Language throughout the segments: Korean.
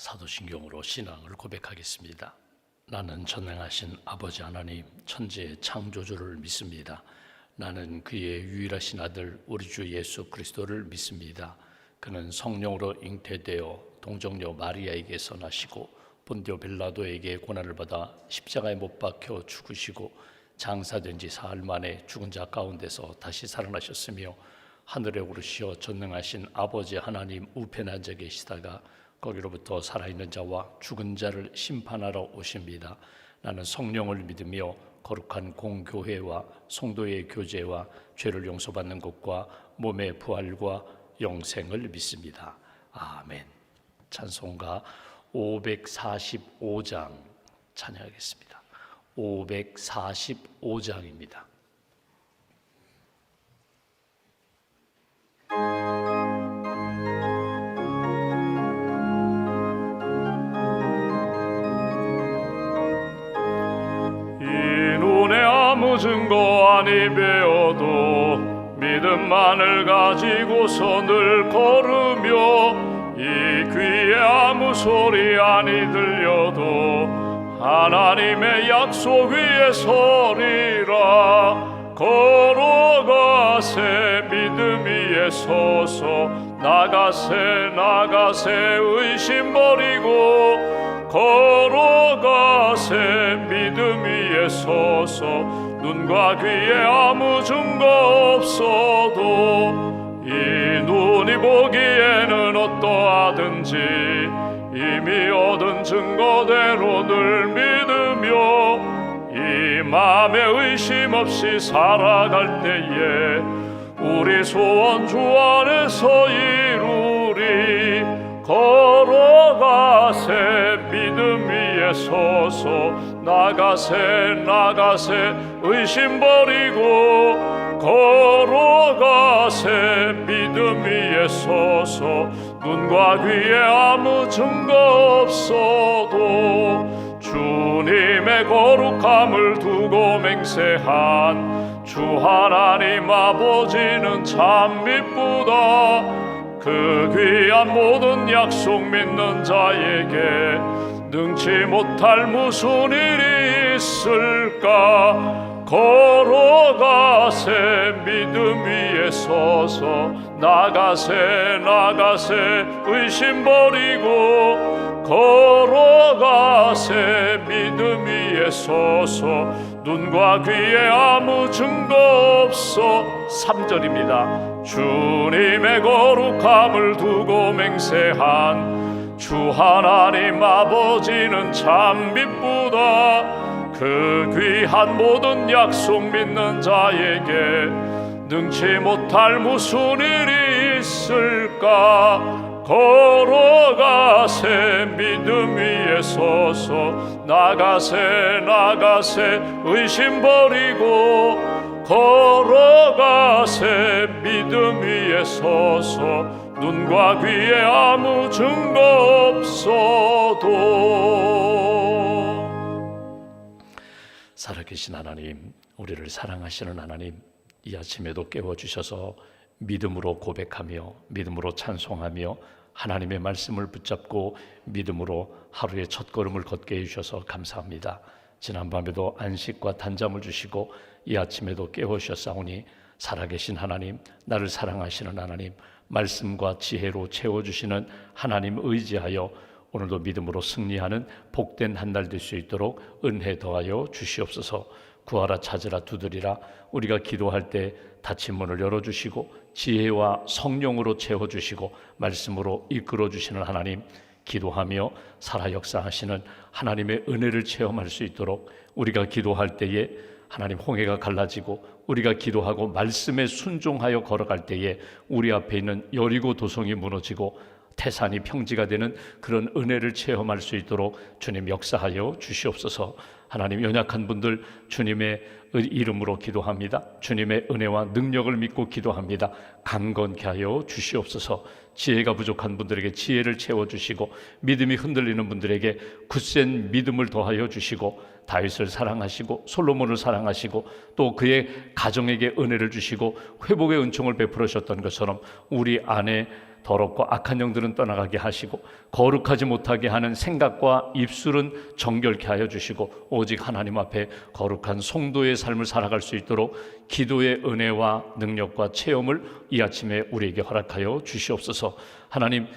사도신경으로 신앙을 고백하겠습니다. 나는 전능하신 아버지 하나님 천지의 창조주를 믿습니다. 나는 그의 유일하신 아들 우리 주 예수 그리스도를 믿습니다. 그는 성령으로 잉태되어 동정녀 마리아에게서 나시고 본디오 빌라도에게 고난을 받아 십자가에 못 박혀 죽으시고 장사된 지 사흘 만에 죽은 자 가운데서 다시 살아나셨으며 하늘에 오르시어 전능하신 아버지 하나님 우편에 앉아 계시다가 거기로부터 살아있는 자와 죽은 자를 심판하러 오십니다. 나는 성령을 믿으며 거룩한 공교회와 성도의 교제와 죄를 용서받는 것과 몸의 부활과 영생을 믿습니다. 아멘. 찬송가 545장 찬양하겠습니다. 545장입니다. 증거 아니 배워도 믿음만을 가지고서 늘 걸으며 이 귀에 아무 소리 아니 들려도 하나님의 약속 위에 서리라. 걸어가세 믿음 위에 서서 나가세 의심 버리고 걸어가세 믿음 위에 서서 눈과 귀에 아무 증거 없어도 이 눈이 보기에는 어떠하든지 이미 얻은 증거대로 늘 믿으며 이 맘에 의심 없이 살아갈 때에 우리 소원 주 안에서 이루리. 걸어가세 믿음 위에 서서 나가세 의심 버리고 걸어가세 믿음 위에 서서 눈과 귀에 아무 증거 없어도 주님의 거룩함을 두고 맹세한 주 하나님 아버지는 참 미쁘다. 그 귀한 모든 약속 믿는 자에게 능치 못할 무슨 일이 있을까. 걸어가세 믿음 위에 서서 나가세 의심 버리고 걸어가세 믿음 위에 서서 눈과 귀에 아무 증거 없어. 3절입니다. 주님의 거룩함을 두고 맹세한 주 하나님 아버지는 참 미쁘다. 그 귀한 모든 약속 믿는 자에게 능치 못할 무슨 일이 있을까. 걸어가세 믿음 위에 서서 나가세 의심 버리고 걸어가세 믿음 위에 서서 눈과 귀에 아무 증거 없어도. 살아계신 하나님, 우리를 사랑하시는 하나님, 이 아침에도 깨워주셔서 믿음으로 고백하며 믿음으로 찬송하며 하나님의 말씀을 붙잡고 믿음으로 하루의 첫걸음을 걷게 해주셔서 감사합니다. 지난밤에도 안식과 단잠을 주시고 이 아침에도 깨우셨사오니 살아계신 하나님, 나를 사랑하시는 하나님, 말씀과 지혜로 채워주시는 하나님 의지하여 오늘도 믿음으로 승리하는 복된 한 날 될 수 있도록 은혜 더하여 주시옵소서. 구하라 찾으라 두드리라. 우리가 기도할 때 닫힌 문을 열어주시고 지혜와 성령으로 채워주시고 말씀으로 이끌어주시는 하나님, 기도하며 살아 역사하시는 하나님의 은혜를 체험할 수 있도록 우리가 기도할 때에 하나님 홍해가 갈라지고 우리가 기도하고 말씀에 순종하여 걸어갈 때에 우리 앞에 있는 여리고 도성이 무너지고 태산이 평지가 되는 그런 은혜를 체험할 수 있도록 주님 역사하여 주시옵소서. 하나님, 연약한 분들 주님의 이름으로 기도합니다. 주님의 은혜와 능력을 믿고 기도합니다. 강건케 하여 주시옵소서. 지혜가 부족한 분들에게 지혜를 채워주시고 믿음이 흔들리는 분들에게 굳센 믿음을 더하여 주시고 다윗을 사랑하시고 솔로몬을 사랑하시고 또 그의 가정에게 은혜를 주시고 회복의 은총을 베풀으셨던 것처럼 우리 안에 더럽고 악한 영들은 떠나가게 하시고 거룩하지 못하게 하는 생각과 입술은 정결케 하여 주시고 오직 하나님 앞에 거룩한 성도의 삶을 살아갈 수 있도록 기도의 은혜와 능력과 체험을 이 아침에 우리에게 허락하여 주시옵소서. 하나님,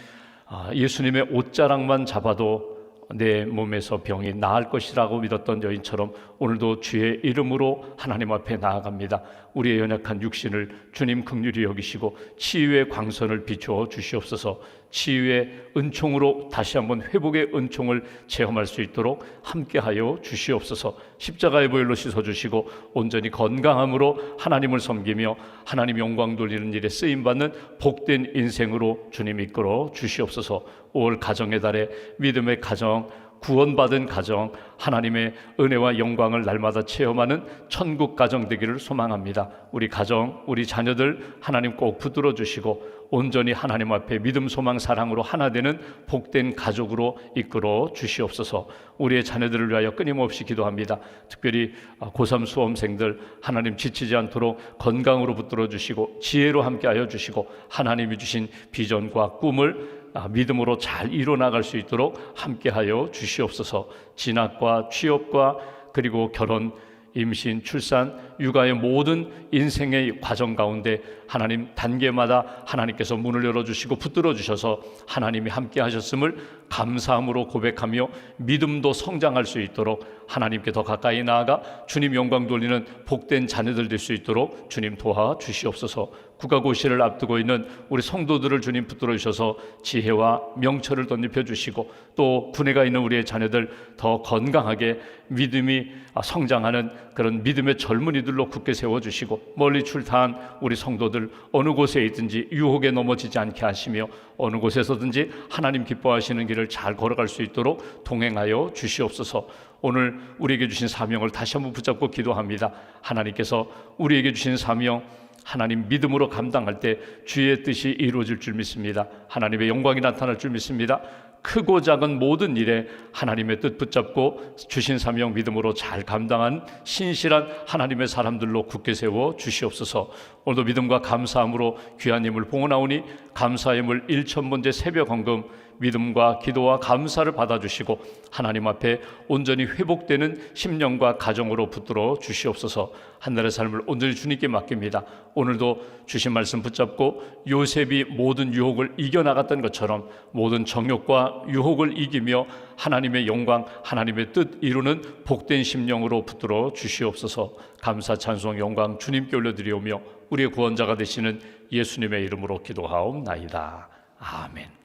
예수님의 옷자락만 잡아도 내 몸에서 병이 나을 것이라고 믿었던 여인처럼 오늘도 주의 이름으로 하나님 앞에 나아갑니다. 우리의 연약한 육신을 주님 긍휼히 여기시고 치유의 광선을 비추어 주시옵소서. 치유의 은총으로 다시 한번 회복의 은총을 체험할 수 있도록 함께하여 주시옵소서. 십자가의 보혈로 씻어주시고 온전히 건강함으로 하나님을 섬기며 하나님 영광 돌리는 일에 쓰임받는 복된 인생으로 주님 이끌어 주시옵소서. 5월 가정의 달에 믿음의 가정, 구원받은 가정, 하나님의 은혜와 영광을 날마다 체험하는 천국 가정 되기를 소망합니다. 우리 가정, 우리 자녀들 하나님 꼭 붙들어 주시고 온전히 하나님 앞에 믿음, 소망, 사랑으로 하나 되는 복된 가족으로 이끌어 주시옵소서. 우리의 자녀들을 위하여 끊임없이 기도합니다. 특별히 고3 수험생들 하나님 지치지 않도록 건강으로 붙들어 주시고 지혜로 함께하여 주시고 하나님이 주신 비전과 꿈을 믿음으로 잘 이뤄나갈 수 있도록 함께하여 주시옵소서. 진학과 취업과 그리고 결혼, 임신, 출산, 육아의 모든 인생의 과정 가운데 하나님 단계마다 하나님께서 문을 열어주시고 붙들어 주셔서 하나님이 함께 하셨음을 감사함으로 고백하며 믿음도 성장할 수 있도록 하나님께 더 가까이 나아가 주님 영광 돌리는 복된 자녀들 될 수 있도록 주님 도와주시옵소서. 국가고시를 앞두고 있는 우리 성도들을 주님 붙들어 주셔서 지혜와 명철을 덧입혀 주시고 또 군에가 있는 우리의 자녀들 더 건강하게 믿음이 성장하는 그런 믿음의 젊은이들로 굳게 세워주시고 멀리 출타한 우리 성도들 어느 곳에 있든지 유혹에 넘어지지 않게 하시며 어느 곳에서든지 하나님 기뻐하시는 길을 잘 걸어갈 수 있도록 동행하여 주시옵소서. 오늘 우리에게 주신 사명을 다시 한번 붙잡고 기도합니다. 하나님께서 우리에게 주신 사명 하나님 믿음으로 감당할 때 주의 뜻이 이루어질 줄 믿습니다. 하나님의 영광이 나타날 줄 믿습니다. 크고 작은 모든 일에 하나님의 뜻 붙잡고 주신 사명 믿음으로 잘 감당한 신실한 하나님의 사람들로 굳게 세워 주시옵소서. 오늘도 믿음과 감사함으로 귀한 힘을 봉헌하오니 감사의 물 1,000번째 새벽 헌금 믿음과 기도와 감사를 받아주시고 하나님 앞에 온전히 회복되는 심령과 가정으로 붙들어 주시옵소서. 한 날의 삶을 온전히 주님께 맡깁니다. 오늘도 주신 말씀 붙잡고 요셉이 모든 유혹을 이겨나갔던 것처럼 모든 정욕과 유혹을 이기며 하나님의 영광, 하나님의 뜻 이루는 복된 심령으로 붙들어 주시옵소서. 감사, 찬송, 영광 주님께 올려드리오며 우리의 구원자가 되시는 예수님의 이름으로 기도하옵나이다. 아멘.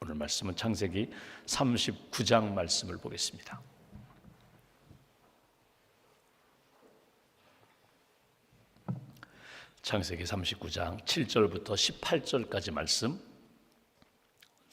오늘 말씀은 창세기 39장 말씀을 보겠습니다. 창세기 39장 7절부터 18절까지 말씀,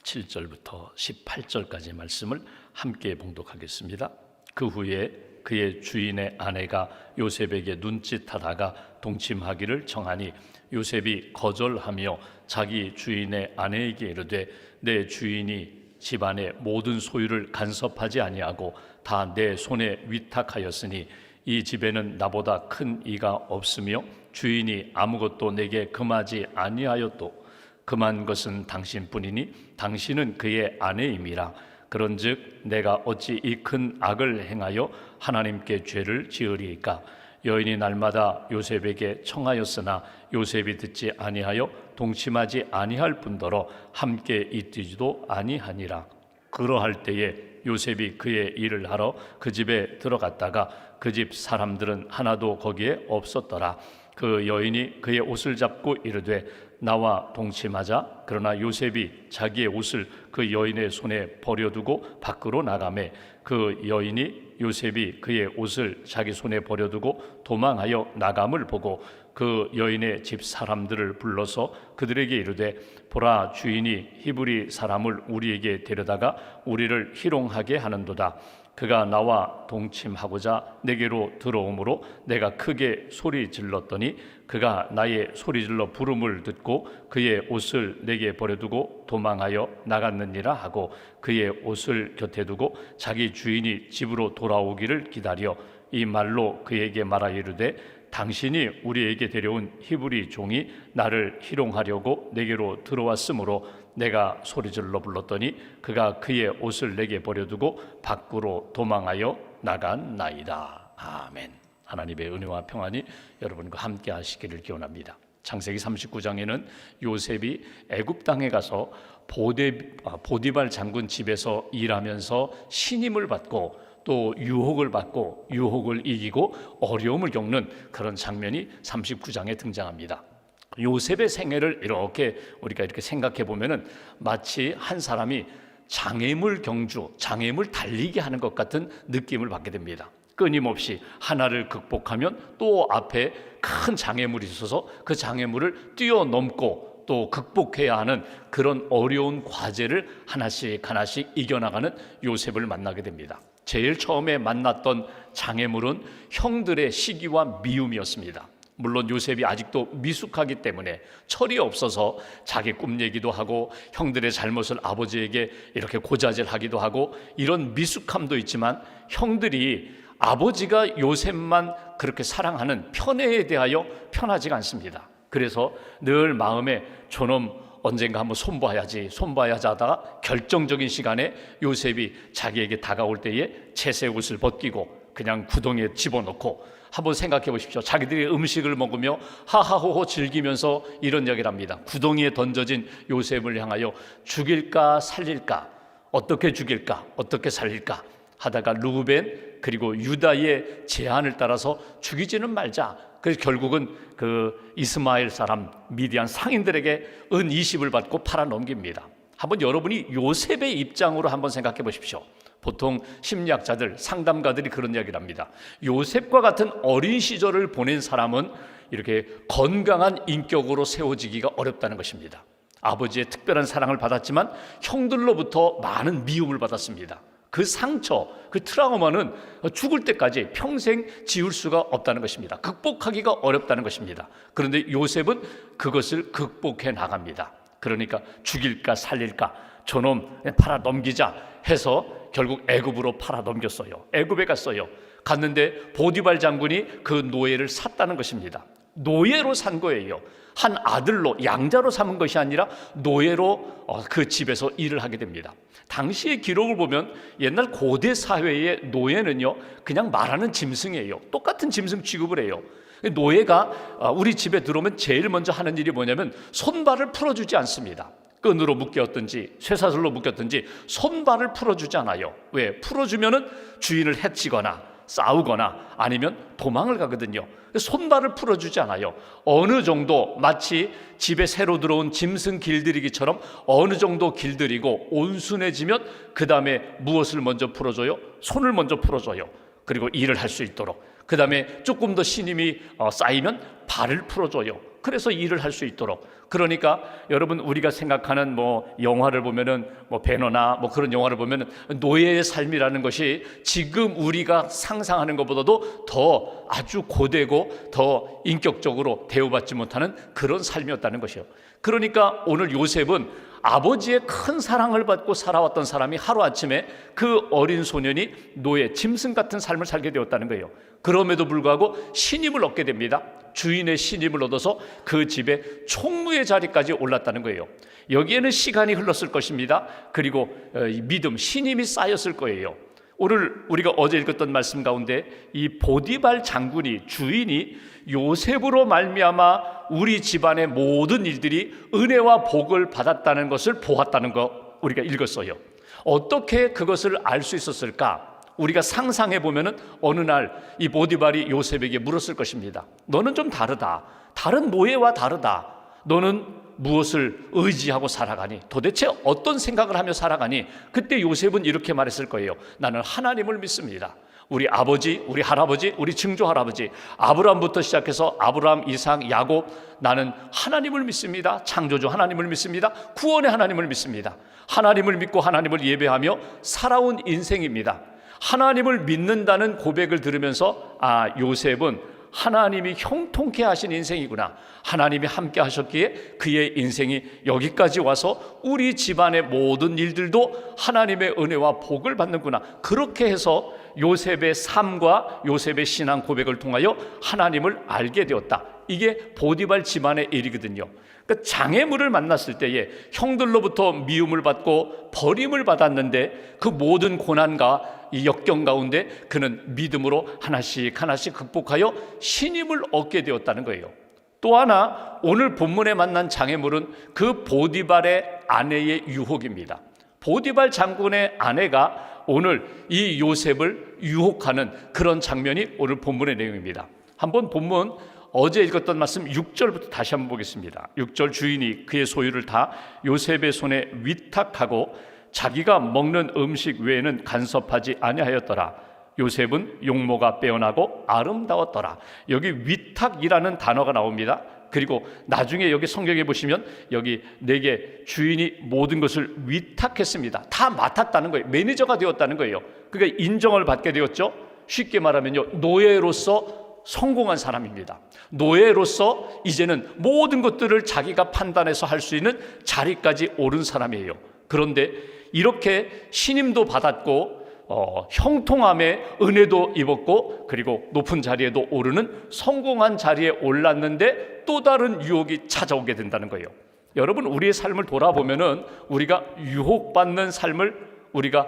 7절부터 18절까지 말씀을 함께 봉독하겠습니다. 그 후에 그의 주인의 아내가 요셉에게 눈짓하다가 동침하기를 정하니 요셉이 거절하며 자기 주인의 아내에게 이르되 내 주인이 집안의 모든 소유를 간섭하지 아니하고 다 내 손에 위탁하였으니 이 집에는 나보다 큰 이가 없으며 주인이 아무것도 내게 금하지 아니하였도 금한 것은 당신뿐이니 당신은 그의 아내임이라. 그런즉 내가 어찌 이 큰 악을 행하여 하나님께 죄를 지으리이까. 여인이 날마다 요셉에게 청하였으나 요셉이 듣지 아니하여 동침하지 아니할 뿐더러 함께 있지도 아니하니라. 그러할 때에 요셉이 그의 일을 하러 그 집에 들어갔다가 그 집 사람들은 하나도 거기에 없었더라. 그 여인이 그의 옷을 잡고 이르되 나와 동침하자. 그러나 요셉이 자기의 옷을 그 여인의 손에 버려두고 밖으로 나가매 그 여인이 요셉이 그의 옷을 자기 손에 버려두고 도망하여 나감을 보고 그 여인의 집 사람들을 불러서 그들에게 이르되 보라, 주인이 히브리 사람을 우리에게 데려다가 우리를 희롱하게 하는도다. 그가 나와 동침하고자 내게로 들어오므로 내가 크게 소리 질렀더니 그가 나의 소리질러 부름을 듣고 그의 옷을 내게 버려두고 도망하여 나갔느니라 하고 그의 옷을 곁에 두고 자기 주인이 집으로 돌아오기를 기다려 이 말로 그에게 말하 이르되 당신이 우리에게 데려온 히브리 종이 나를 희롱하려고 내게로 들어왔으므로 내가 소리질러 불렀더니 그가 그의 옷을 내게 버려두고 밖으로 도망하여 나간나이다. 아멘. 하나님의 은혜와 평안이 여러분과 함께 하시기를 기원합니다. 창세기 39장에는 요셉이 애굽 땅에 가서 보디발 장군 집에서 일하면서 신임을 받고 또 유혹을 받고 유혹을 이기고 어려움을 겪는 그런 장면이 39장에 등장합니다. 요셉의 생애를 우리가 이렇게 생각해 보면은 마치 한 사람이 장애물 경주, 장애물 달리기 하는 것 같은 느낌을 받게 됩니다. 끊임없이 하나를 극복하면 또 앞에 큰 장애물이 있어서 그 장애물을 뛰어넘고 또 극복해야 하는 그런 어려운 과제를 하나씩 이겨나가는 요셉을 만나게 됩니다. 제일 처음에 만났던 장애물은 형들의 시기와 미움이었습니다. 물론 요셉이 아직도 미숙하기 때문에 철이 없어서 자기 꿈 얘기도 하고 형들의 잘못을 아버지에게 이렇게 고자질하기도 하고 이런 미숙함도 있지만 형들이 아버지가 요셉만 그렇게 사랑하는 편애에 대하여 편하지가 않습니다. 그래서 늘 마음에 저놈 언젠가 한번 손봐야지 하다가 결정적인 시간에 요셉이 자기에게 다가올 때에 채색 옷을 벗기고 그냥 구덩이에 집어넣고 한번 생각해 보십시오. 자기들이 음식을 먹으며 하하호호 즐기면서 이런 이야기를 합니다. 구덩이에 던져진 요셉을 향하여 죽일까 살릴까, 어떻게 죽일까 어떻게 살릴까 하다가 루벤 그리고 유다의 제안을 따라서 죽이지는 말자. 그래서 결국은 그 이스마엘 사람 미디안 상인들에게 은 20을 받고 팔아 넘깁니다. 한번 여러분이 요셉의 입장으로 한번 생각해 보십시오. 보통 심리학자들, 상담가들이 그런 이야기를 합니다. 요셉과 같은 어린 시절을 보낸 사람은 이렇게 건강한 인격으로 세워지기가 어렵다는 것입니다. 아버지의 특별한 사랑을 받았지만 형들로부터 많은 미움을 받았습니다. 그 상처, 그 트라우마는 죽을 때까지 평생 지울 수가 없다는 것입니다. 극복하기가 어렵다는 것입니다. 그런데 요셉은 그것을 극복해 나갑니다. 그러니까 죽일까 살릴까 저놈 팔아 넘기자 해서 결국 애굽으로 팔아 넘겼어요. 애굽에 갔는데 보디발 장군이 그 노예를 샀다는 것입니다. 노예로 산 거예요. 한 아들로 양자로 삼은 것이 아니라 노예로 그 집에서 일을 하게 됩니다. 당시의 기록을 보면 옛날 고대 사회의 노예는요 그냥 말하는 짐승이에요. 똑같은 짐승 취급을 해요. 노예가 우리 집에 들어오면 제일 먼저 하는 일이 뭐냐면 손발을 풀어주지 않습니다. 끈으로 묶였든지 쇠사슬로 묶였든지 손발을 풀어주지 않아요. 왜? 풀어주면은 주인을 해치거나 싸우거나 아니면 도망을 가거든요. 손발을 풀어주지 않아요. 어느 정도 마치 집에 새로 들어온 짐승 길들이기처럼 어느 정도 길들이고 온순해지면 그 다음에 무엇을 먼저 풀어줘요? 손을 먼저 풀어줘요. 그리고 일을 할 수 있도록. 그 다음에 조금 더 신임이 쌓이면 발을 풀어줘요. 그래서 일을 할 수 있도록. 그러니까 여러분 우리가 생각하는 영화를 보면은 배너나 그런 영화를 보면은 노예의 삶이라는 것이 지금 우리가 상상하는 것보다도 더 아주 고되고 더 인격적으로 대우받지 못하는 그런 삶이었다는 것이에요. 그러니까 오늘 요셉은 아버지의 큰 사랑을 받고 살아왔던 사람이 하루아침에 그 어린 소년이 노예, 짐승 같은 삶을 살게 되었다는 거예요. 그럼에도 불구하고 신임을 얻게 됩니다. 주인의 신임을 얻어서 그 집에 총무의 자리까지 올랐다는 거예요. 여기에는 시간이 흘렀을 것입니다. 그리고 믿음, 신임이 쌓였을 거예요. 오늘 우리가 어제 읽었던 말씀 가운데 이 보디발 장군이 주인이 요셉으로 말미암아 우리 집안의 모든 일들이 은혜와 복을 받았다는 것을 보았다는 거 우리가 읽었어요. 어떻게 그것을 알 수 있었을까? 우리가 상상해 보면은 어느 날 이 보디발이 요셉에게 물었을 것입니다. 너는 좀 다르다. 다른 노예와 다르다. 너는 무엇을 의지하고 살아가니? 도대체 어떤 생각을 하며 살아가니? 그때 요셉은 이렇게 말했을 거예요. 나는 하나님을 믿습니다. 우리 아버지, 우리 할아버지, 우리 증조 할아버지 아브라함부터 시작해서 아브라함, 이삭, 야곱 나는 하나님을 믿습니다. 창조주 하나님을 믿습니다. 구원의 하나님을 믿습니다. 하나님을 믿고 하나님을 예배하며 살아온 인생입니다. 하나님을 믿는다는 고백을 들으면서 요셉은 하나님이 형통케 하신 인생이구나. 하나님이 함께 하셨기에 그의 인생이 여기까지 와서 우리 집안의 모든 일들도 하나님의 은혜와 복을 받는구나. 그렇게 해서 요셉의 삶과 요셉의 신앙 고백을 통하여 하나님을 알게 되었다. 이게 보디발 집안의 일이거든요. 그러니까 장애물을 만났을 때에 형들로부터 미움을 받고 버림을 받았는데 그 모든 고난과 이 역경 가운데 그는 믿음으로 하나씩 하나씩 극복하여 신임을 얻게 되었다는 거예요. 또 하나 오늘 본문에 만난 장애물은 그 보디발의 아내의 유혹입니다. 보디발 장군의 아내가 오늘 이 요셉을 유혹하는 그런 장면이 오늘 본문의 내용입니다. 한번 본문 어제 읽었던 말씀 6절부터 다시 한번 보겠습니다. 6절 주인이 그의 소유를 다 요셉의 손에 위탁하고 자기가 먹는 음식 외에는 간섭하지 아니하였더라. 요셉은 용모가 빼어나고 아름다웠더라. 여기 위탁이라는 단어가 나옵니다. 그리고 나중에 여기 성경에 보시면 여기 내게 주인이 모든 것을 위탁했습니다. 다 맡았다는 거예요. 매니저가 되었다는 거예요. 그러니까 인정을 받게 되었죠. 쉽게 말하면요, 노예로서 성공한 사람입니다. 노예로서 이제는 모든 것들을 자기가 판단해서 할 수 있는 자리까지 오른 사람이에요. 그런데 이렇게 신임도 받았고 형통함에 은혜도 입었고 그리고 높은 자리에도 오르는 성공한 자리에 올랐는데 또 다른 유혹이 찾아오게 된다는 거예요. 여러분, 우리의 삶을 돌아보면은 우리가 유혹받는 삶을 우리가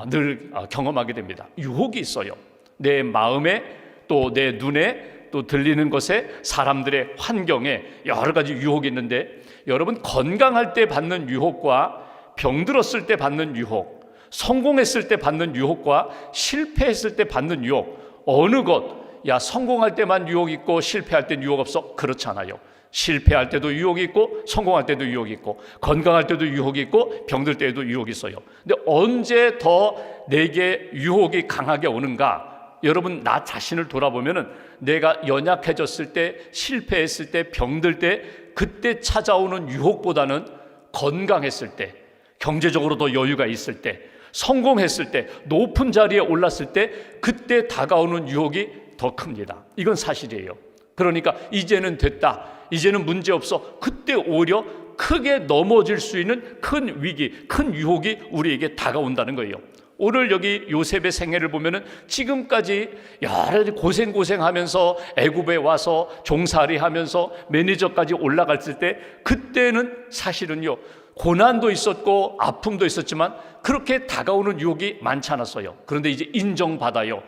늘 경험하게 됩니다. 유혹이 있어요. 내 마음에 또 내 눈에 또 들리는 것에 사람들의 환경에 여러 가지 유혹이 있는데 여러분, 건강할 때 받는 유혹과 병들었을 때 받는 유혹, 성공했을 때 받는 유혹과 실패했을 때 받는 유혹, 어느 것, 야 성공할 때만 유혹 있고 실패할 땐 유혹 없어? 그렇지 않아요. 실패할 때도 유혹이 있고 성공할 때도 유혹이 있고 건강할 때도 유혹이 있고 병들 때에도 유혹이 있어요. 근데 언제 더 내게 유혹이 강하게 오는가? 여러분, 나 자신을 돌아보면은 내가 연약해졌을 때, 실패했을 때, 병들 때, 그때 찾아오는 유혹보다는 건강했을 때, 경제적으로 더 여유가 있을 때, 성공했을 때, 높은 자리에 올랐을 때, 그때 다가오는 유혹이 더 큽니다. 이건 사실이에요. 그러니까 이제는 됐다, 이제는 문제없어, 그때 오히려 크게 넘어질 수 있는 큰 위기, 큰 유혹이 우리에게 다가온다는 거예요. 오늘 여기 요셉의 생애를 보면은 지금까지 여러 고생하면서 애굽에 와서 종살이 하면서 매니저까지 올라갔을 때 그때는 사실은요, 고난도 있었고 아픔도 있었지만 그렇게 다가오는 유혹이 많지 않았어요. 그런데 이제 인정받아요.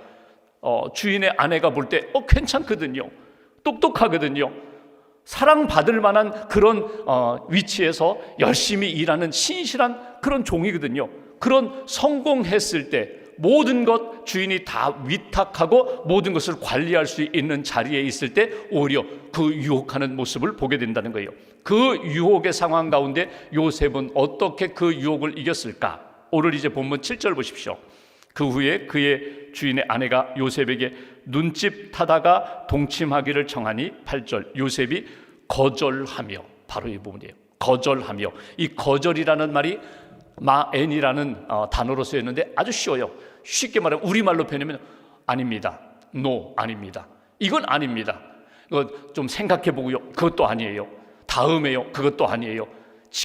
주인의 아내가 볼 때 괜찮거든요. 똑똑하거든요. 사랑받을 만한 그런 위치에서 열심히 일하는 신실한 그런 종이거든요. 그런 성공했을 때 모든 것 주인이 다 위탁하고 모든 것을 관리할 수 있는 자리에 있을 때 오히려 그 유혹하는 모습을 보게 된다는 거예요. 그 유혹의 상황 가운데 요셉은 어떻게 그 유혹을 이겼을까? 오늘 이제 본문 7절 보십시오. 그 후에 그의 주인의 아내가 요셉에게 눈집 타다가 동침하기를 청하니 8절 요셉이 거절하며, 바로 이 부분이에요. 거절하며. 이 거절이라는 말이 마엔이라는 단어로 쓰였는데 아주 쉬워요. 쉽게 말하면 우리말로 표현하면 아닙니다. No, 아닙니다. 이건 아닙니다. 이거 좀 생각해 보고요. 그것도 아니에요. 다음에요. 그것도 아니에요.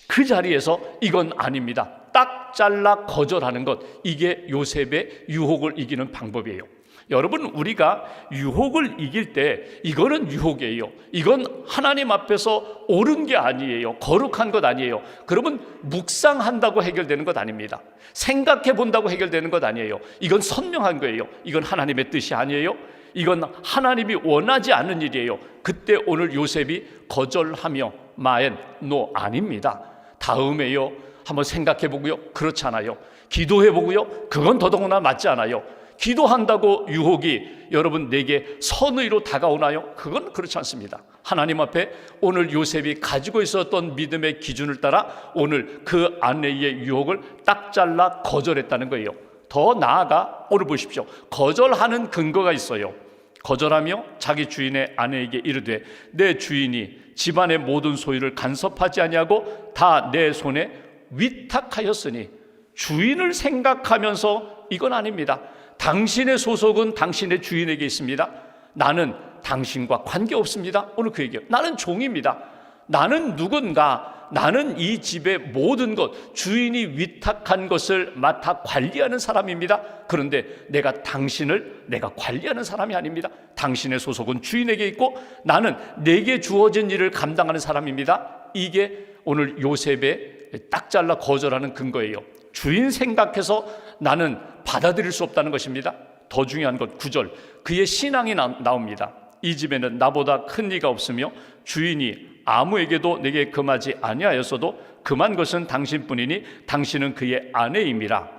그 자리에서 이건 아닙니다. 딱 잘라 거절하는 것, 이게 요셉의 유혹을 이기는 방법이에요. 여러분, 우리가 유혹을 이길 때 이거는 유혹이에요. 이건 하나님 앞에서 옳은 게 아니에요. 거룩한 것 아니에요. 그러면 묵상한다고 해결되는 것 아닙니다. 생각해 본다고 해결되는 것 아니에요. 이건 선명한 거예요. 이건 하나님의 뜻이 아니에요. 이건 하나님이 원하지 않는 일이에요. 그때 오늘 요셉이 거절하며 마엔, 노, 아닙니다. 다음에요. 한번 생각해 보고요. 그렇지 않아요. 기도해 보고요. 그건 더더구나 맞지 않아요. 기도한다고 유혹이 여러분 내게 선의로 다가오나요? 그건 그렇지 않습니다. 하나님 앞에 오늘 요셉이 가지고 있었던 믿음의 기준을 따라 오늘 그 아내의 유혹을 딱 잘라 거절했다는 거예요. 더 나아가 오늘 보십시오. 거절하는 근거가 있어요. 거절하며 자기 주인의 아내에게 이르되 내 주인이 집안의 모든 소유를 간섭하지 아니하고 다 내 손에 위탁하였으니, 주인을 생각하면서 이건 아닙니다. 당신의 소속은 당신의 주인에게 있습니다. 나는 당신과 관계없습니다. 오늘 그 얘기예요. 나는 종입니다. 나는 누군가, 나는 이 집의 모든 것, 주인이 위탁한 것을 맡아 관리하는 사람입니다. 그런데 내가 당신을 내가 관리하는 사람이 아닙니다. 당신의 소속은 주인에게 있고 나는 내게 주어진 일을 감당하는 사람입니다. 이게 오늘 요셉의 딱 잘라 거절하는 근거예요. 주인 생각해서 나는 받아들일 수 없다는 것입니다. 더 중요한 것 9절, 그의 신앙이 나옵니다. 이 집에는 나보다 큰 이가 없으며 주인이 아무에게도 내게 금하지 아니하였어도 금한 것은 당신뿐이니 당신은 그의 아내임이라.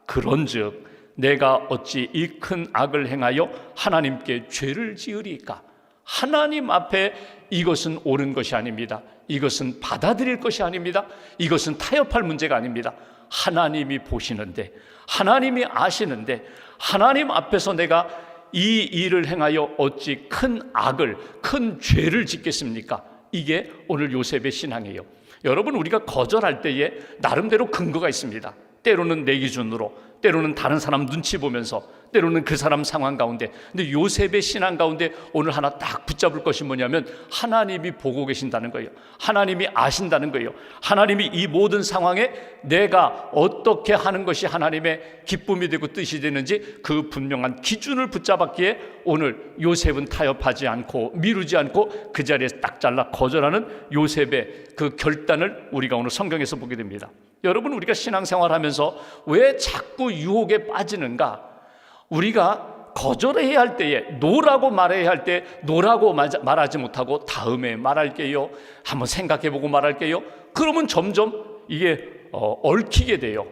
그런즉 내가 어찌 이 큰 악을 행하여 하나님께 죄를 지으리까? 하나님 앞에 이것은 옳은 것이 아닙니다. 이것은 받아들일 것이 아닙니다. 이것은 타협할 문제가 아닙니다. 하나님이 보시는데, 하나님이 아시는데, 하나님 앞에서 내가 이 일을 행하여 어찌 큰 악을, 큰 죄를 짓겠습니까? 이게 오늘 요셉의 신앙이에요. 여러분, 우리가 거절할 때에 나름대로 근거가 있습니다. 때로는 내 기준으로, 때로는 다른 사람 눈치 보면서, 때로는 그 사람 상황 가운데. 근데 요셉의 신앙 가운데 오늘 하나 딱 붙잡을 것이 뭐냐면 하나님이 보고 계신다는 거예요. 하나님이 아신다는 거예요. 하나님이 이 모든 상황에 내가 어떻게 하는 것이 하나님의 기쁨이 되고 뜻이 되는지 그 분명한 기준을 붙잡았기에 오늘 요셉은 타협하지 않고 미루지 않고 그 자리에서 딱 잘라 거절하는 요셉의 그 결단을 우리가 오늘 성경에서 보게 됩니다. 여러분, 우리가 신앙생활하면서 왜 자꾸 유혹에 빠지는가? 우리가 거절해야 할 때에, 노라고 말해야 할 때 노라고 말하지 못하고 다음에 말할게요, 한번 생각해보고 말할게요. 그러면 점점 이게 엉키게 돼요.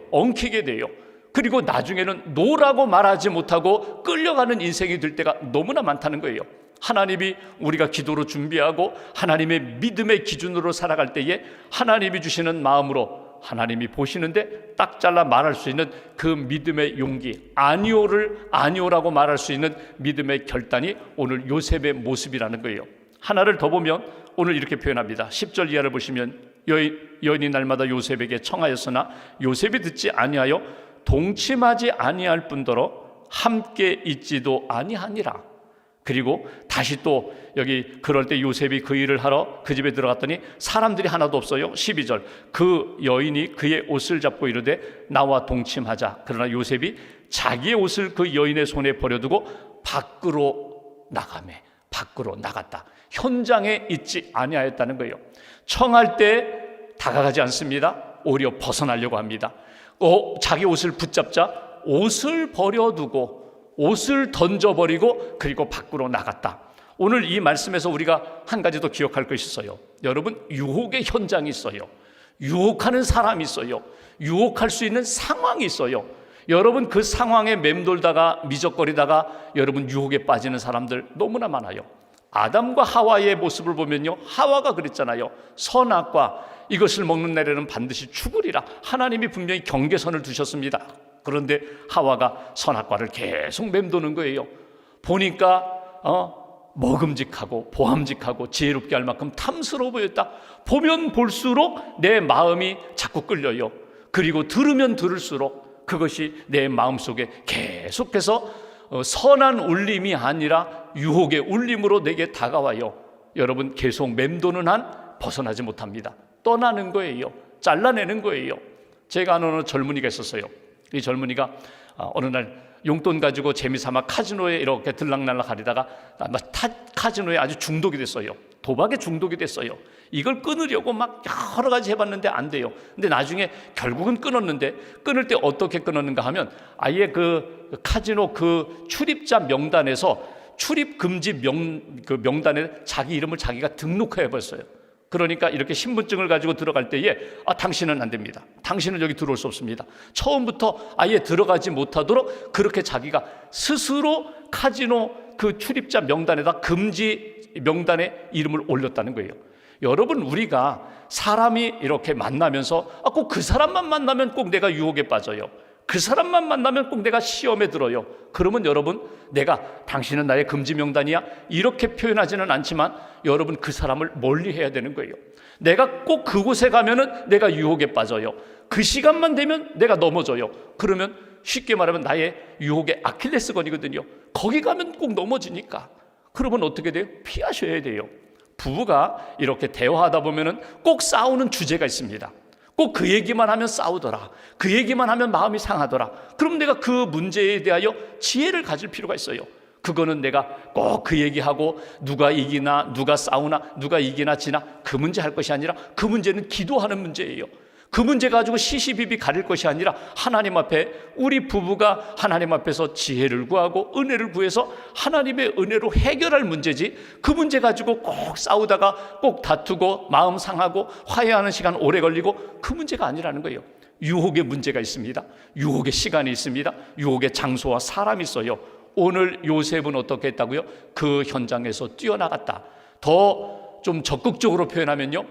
그리고 나중에는 노라고 말하지 못하고 끌려가는 인생이 될 때가 너무나 많다는 거예요. 하나님이 우리가 기도로 준비하고 하나님의 믿음의 기준으로 살아갈 때에 하나님이 주시는 마음으로 하나님이 보시는데 딱 잘라 말할 수 있는 그 믿음의 용기, 아니오를 아니오라고 말할 수 있는 믿음의 결단이 오늘 요셉의 모습이라는 거예요. 하나를 더 보면 오늘 이렇게 표현합니다. 10절 이하를 보시면 여인이 날마다 요셉에게 청하였으나 요셉이 듣지 아니하여 동침하지 아니할 뿐더러 함께 있지도 아니하니라. 그리고 다시 또 여기 그럴 때 요셉이 그 일을 하러 그 집에 들어갔더니 사람들이 하나도 없어요. 12절, 그 여인이 그의 옷을 잡고 이르되 나와 동침하자. 그러나 요셉이 자기의 옷을 그 여인의 손에 버려두고 밖으로 나갔다. 현장에 있지 아니하였다는 거예요. 청할 때 다가가지 않습니다. 오히려 벗어나려고 합니다. 자기 옷을 붙잡자 옷을 버려두고 옷을 던져버리고 그리고 밖으로 나갔다. 오늘 이 말씀에서 우리가 한 가지 더 기억할 것이 있어요. 여러분, 유혹의 현장이 있어요. 유혹하는 사람이 있어요. 유혹할 수 있는 상황이 있어요. 여러분, 그 상황에 맴돌다가 미적거리다가 여러분 유혹에 빠지는 사람들 너무나 많아요. 아담과 하와의 모습을 보면요, 하와가 그랬잖아요. 선악과 이것을 먹는 날에는 반드시 죽으리라. 하나님이 분명히 경계선을 두셨습니다. 그런데 하와가 선악과를 계속 맴도는 거예요. 보니까 먹음직하고 보함직하고 지혜롭게 할 만큼 탐스러워 보였다. 보면 볼수록 내 마음이 자꾸 끌려요. 그리고 들으면 들을수록 그것이 내 마음속에 계속해서 선한 울림이 아니라 유혹의 울림으로 내게 다가와요. 여러분, 계속 맴도는 한 벗어나지 못합니다. 떠나는 거예요. 잘라내는 거예요. 제가 아는 어느 젊은이가 있었어요. 이 젊은이가 어느 날 용돈 가지고 재미삼아 카지노에 이렇게 들락날락 하려다가 카지노에 아주 중독이 됐어요. 도박에 중독이 됐어요. 이걸 끊으려고 막 여러 가지 해봤는데 안 돼요. 근데 나중에 결국은 끊었는데, 끊을 때 어떻게 끊었는가 하면 아예 그 카지노 그 출입자 명단에서 출입 금지 명단에 자기 이름을 자기가 등록해 버렸어요. 그러니까 이렇게 신분증을 가지고 들어갈 때에 당신은 안 됩니다. 당신은 여기 들어올 수 없습니다. 처음부터 아예 들어가지 못하도록 그렇게 자기가 스스로 카지노 그 출입자 명단에다 금지 명단에 이름을 올렸다는 거예요. 여러분, 우리가 사람이 이렇게 만나면서 꼭 그 사람만 만나면 꼭 내가 유혹에 빠져요. 그 사람만 만나면 꼭 내가 시험에 들어요. 그러면 여러분, 내가 당신은 나의 금지 명단이야 이렇게 표현하지는 않지만 여러분, 그 사람을 멀리 해야 되는 거예요. 내가 꼭 그곳에 가면은 내가 유혹에 빠져요. 그 시간만 되면 내가 넘어져요. 그러면 쉽게 말하면 나의 유혹의 아킬레스건이거든요. 거기 가면 꼭 넘어지니까. 그러면 어떻게 돼요? 피하셔야 돼요. 부부가 이렇게 대화하다 보면은 꼭 싸우는 주제가 있습니다. 꼭 그 얘기만 하면 싸우더라. 그 얘기만 하면 마음이 상하더라. 그럼 내가 그 문제에 대하여 지혜를 가질 필요가 있어요. 그거는 내가 꼭 그 얘기하고 누가 이기나 누가 싸우나 누가 이기나 지나 그 문제 할 것이 아니라 그 문제는 기도하는 문제예요. 그 문제 가지고 시시비비 가릴 것이 아니라 하나님 앞에 우리 부부가 하나님 앞에서 지혜를 구하고 은혜를 구해서 하나님의 은혜로 해결할 문제지, 그 문제 가지고 꼭 싸우다가 꼭 다투고 마음 상하고 화해하는 시간 오래 걸리고 그 문제가 아니라는 거예요. 유혹의 문제가 있습니다. 유혹의 시간이 있습니다. 유혹의 장소와 사람이 있어요. 오늘 요셉은 어떻게 했다고요? 그 현장에서 뛰어나갔다. 더 좀 적극적으로 표현하면요,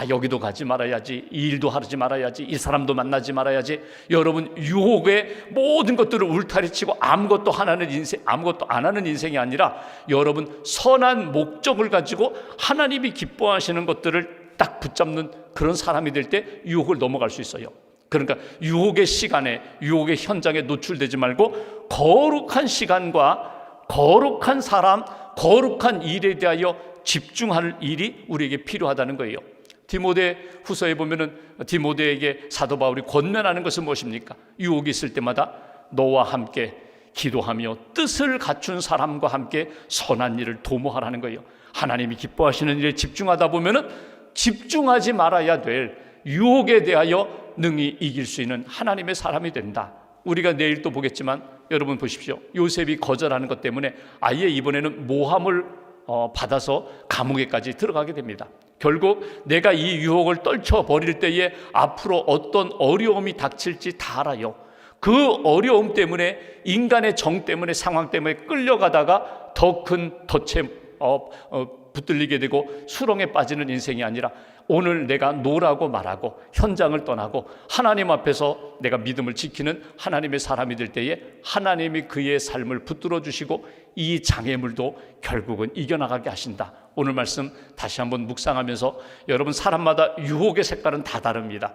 여기도 가지 말아야지, 이 일도 하지 말아야지, 이 사람도 만나지 말아야지. 여러분, 유혹의 모든 것들을 울타리치고 아무것도 안 하는 인생이 아니라 여러분 선한 목적을 가지고 하나님이 기뻐하시는 것들을 딱 붙잡는 그런 사람이 될 때 유혹을 넘어갈 수 있어요. 그러니까 유혹의 시간에, 유혹의 현장에 노출되지 말고 거룩한 시간과 거룩한 사람, 거룩한 일에 대하여 집중할 일이 우리에게 필요하다는 거예요. 디모데 후서에 보면은 디모데에게 사도 바울이 권면하는 것은 무엇입니까? 유혹이 있을 때마다 너와 함께 기도하며 뜻을 갖춘 사람과 함께 선한 일을 도모하라는 거예요. 하나님이 기뻐하시는 일에 집중하다 보면은 집중하지 말아야 될 유혹에 대하여 능히 이길 수 있는 하나님의 사람이 된다. 우리가 내일 또 보겠지만 여러분 보십시오. 요셉이 거절하는 것 때문에 아예 이번에는 모함을 받아서 감옥에까지 들어가게 됩니다. 결국 내가 이 유혹을 떨쳐버릴 때에 앞으로 어떤 어려움이 닥칠지 다 알아요. 그 어려움 때문에, 인간의 정 때문에, 상황 때문에 끌려가다가 더 큰 덫에 붙들리게 되고 수렁에 빠지는 인생이 아니라 오늘 내가 노라고 말하고 현장을 떠나고 하나님 앞에서 내가 믿음을 지키는 하나님의 사람이 될 때에 하나님이 그의 삶을 붙들어 주시고 이 장애물도 결국은 이겨나가게 하신다. 오늘 말씀 다시 한번 묵상하면서 여러분, 사람마다 유혹의 색깔은 다 다릅니다.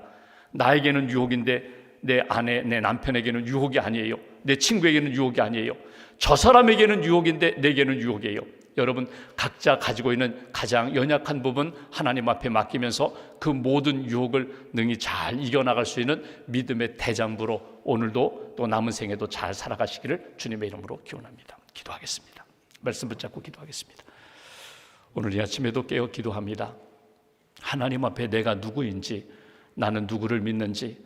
나에게는 유혹인데 내 아내, 내 남편에게는 유혹이 아니에요. 내 친구에게는 유혹이 아니에요. 저 사람에게는 유혹인데 내게는 유혹이에요. 여러분, 각자 가지고 있는 가장 연약한 부분 하나님 앞에 맡기면서 그 모든 유혹을 능히 잘 이겨나갈 수 있는 믿음의 대장부로 오늘도 또 남은 생에도 잘 살아가시기를 주님의 이름으로 기원합니다. 기도하겠습니다. 말씀 붙잡고 기도하겠습니다. 오늘 이 아침에도 깨어 기도합니다. 하나님 앞에 내가 누구인지, 나는 누구를 믿는지,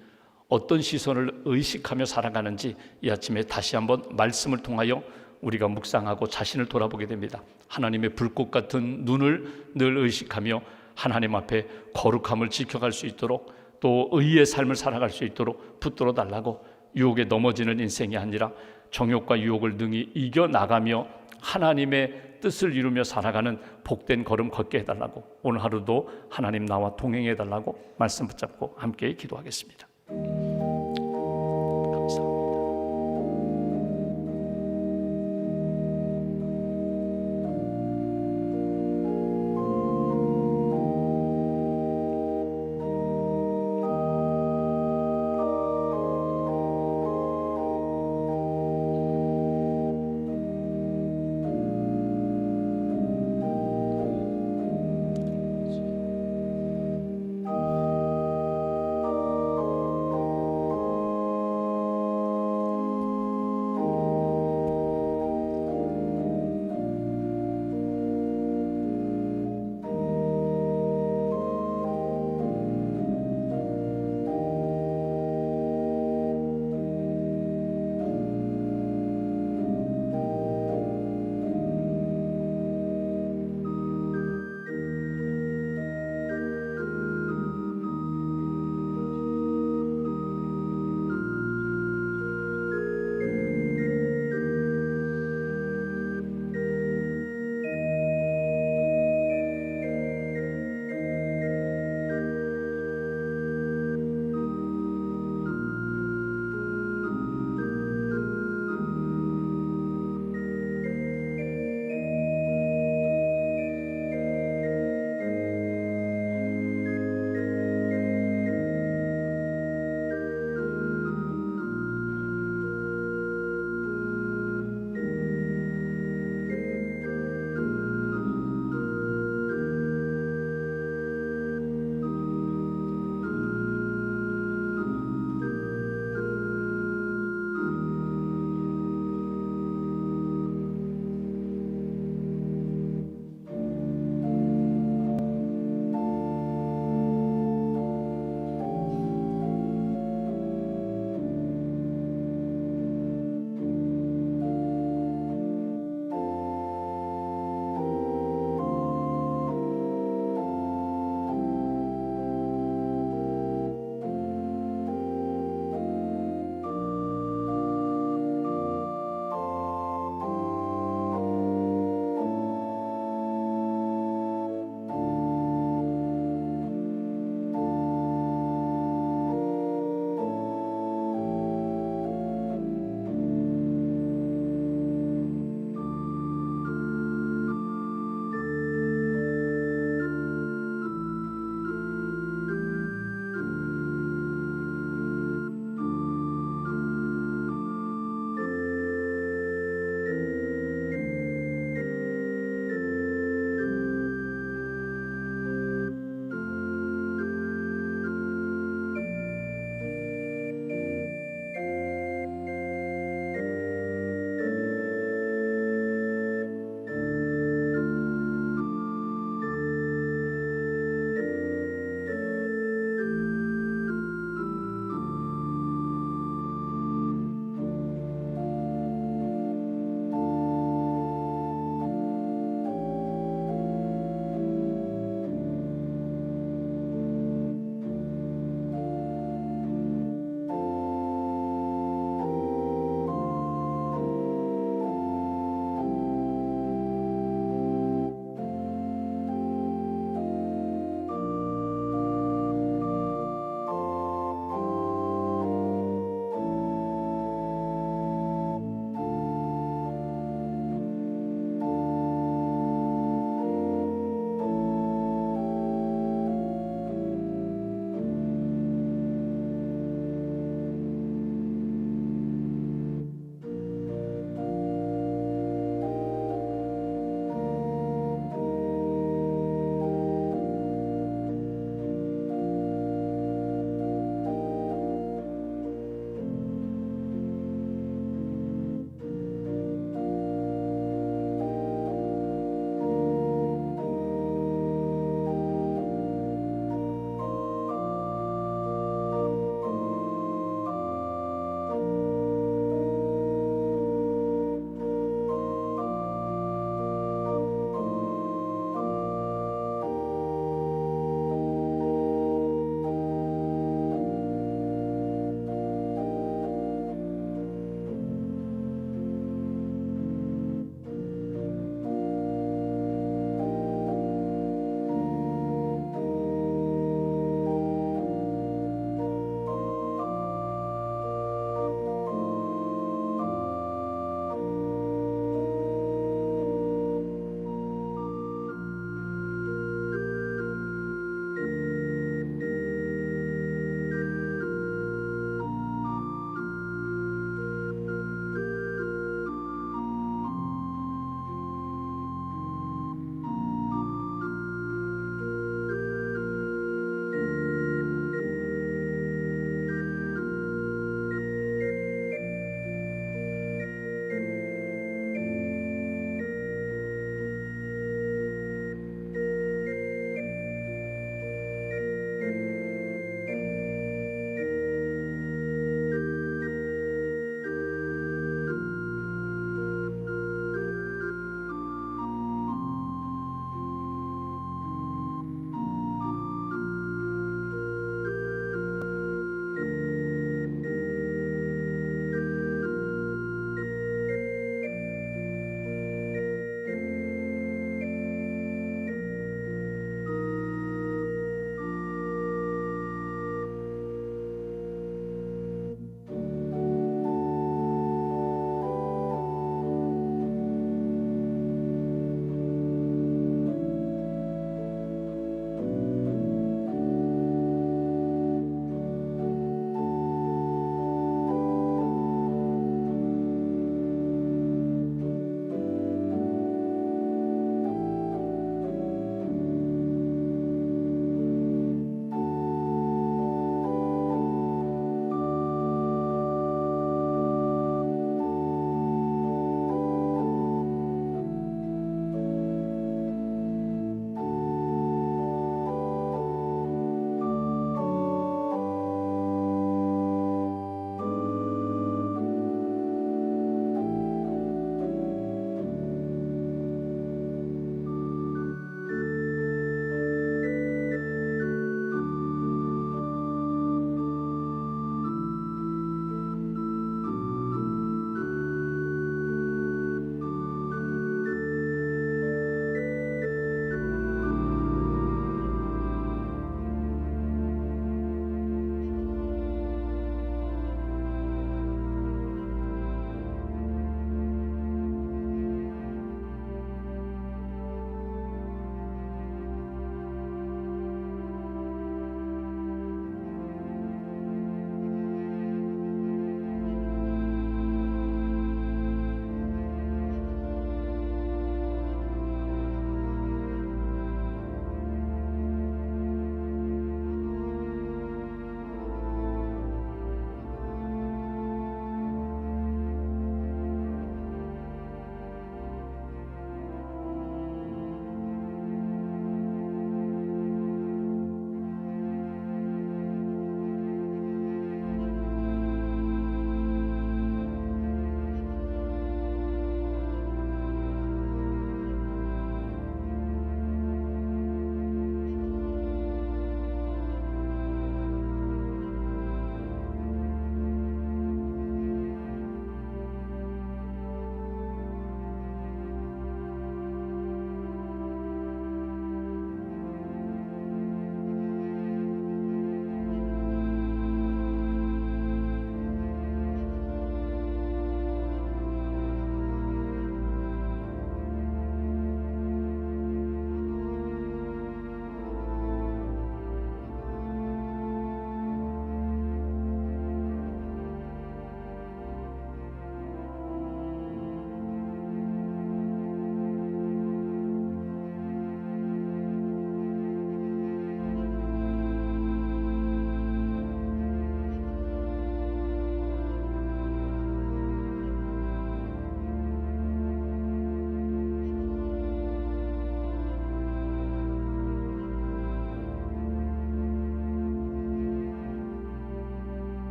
어떤 시선을 의식하며 살아가는지 이 아침에 다시 한번 말씀을 통하여 우리가 묵상하고 자신을 돌아보게 됩니다. 하나님의 불꽃 같은 눈을 늘 의식하며 하나님 앞에 거룩함을 지켜갈 수 있도록, 또 의의 삶을 살아갈 수 있도록 붙들어 달라고, 유혹에 넘어지는 인생이 아니라 정욕과 유혹을 능히 이겨나가며 하나님의 뜻을 이루며 살아가는 복된 걸음 걷게 해달라고, 오늘 하루도 하나님 나와 동행해 달라고 말씀 붙잡고 함께 기도하겠습니다.